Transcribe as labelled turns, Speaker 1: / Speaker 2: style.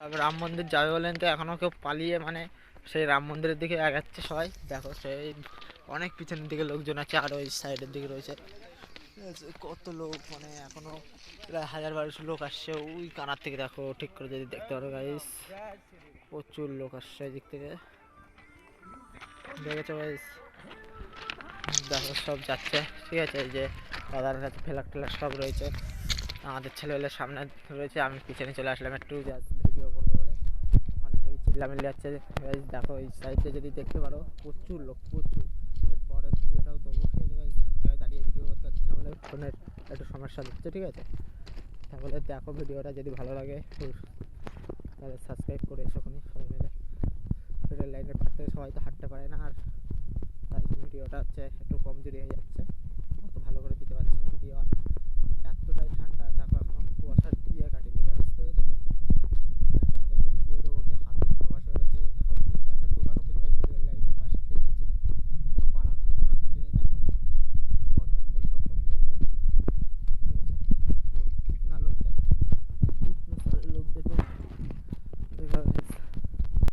Speaker 1: রাম মন্দির যাবে বলেন তো এখনও কেউ পালিয়ে মানে সেই রাম মন্দিরের দিকে আগাচ্ছে সবাই। দেখো সেই অনেক পিছনের দিকে লোকজন আছে, আর ওই সাইডের দিকে রয়েছে কত লোক, মানে এখনো প্রায় 1000-1200 লোক আসছে ওই কানার থেকে। দেখো ঠিক করে যদি দেখতে পারো গাইস, প্রচুর লোক আসছে ওই দিক থেকে, দেখেছো গাইস? দেখো সব যাচ্ছে, ঠিক আছে। এই যে দাদার কাছে ফ্ল্যাগ টেলার সব রয়েছে, আমাদের ছেলেবেলের সামনে রয়েছে, আমি পিছনে চলে আসলাম একটু জাস্ট ভিডিও করবো বলে। মানে হেভি চিল্লামিল্লি যাচ্ছে গাইস। দেখো এই সাইডে যদি দেখতে পারো প্রচুর লোক, প্রচুর। এরপরে ভিডিওটাও দেবো, ঠিক আছে গাইস? এক জায়গায় দাঁড়িয়ে ভিডিও করতে পারছি না বলে ফোনের একটু সমস্যা দিচ্ছে, ঠিক আছে? তাহলে দেখো ভিডিওটা যদি ভালো লাগে তাহলে সাবস্ক্রাইব করে এসোখনি সবাই মিলে। রেল লাইনের পার থেকে সবাই তো হাঁটতে পারে না, আর তাই ভিডিওটা হচ্ছে একটু কমজোরি হয়ে যাচ্ছে, অত ভালো করে দিতে পারছি না ভিডিও।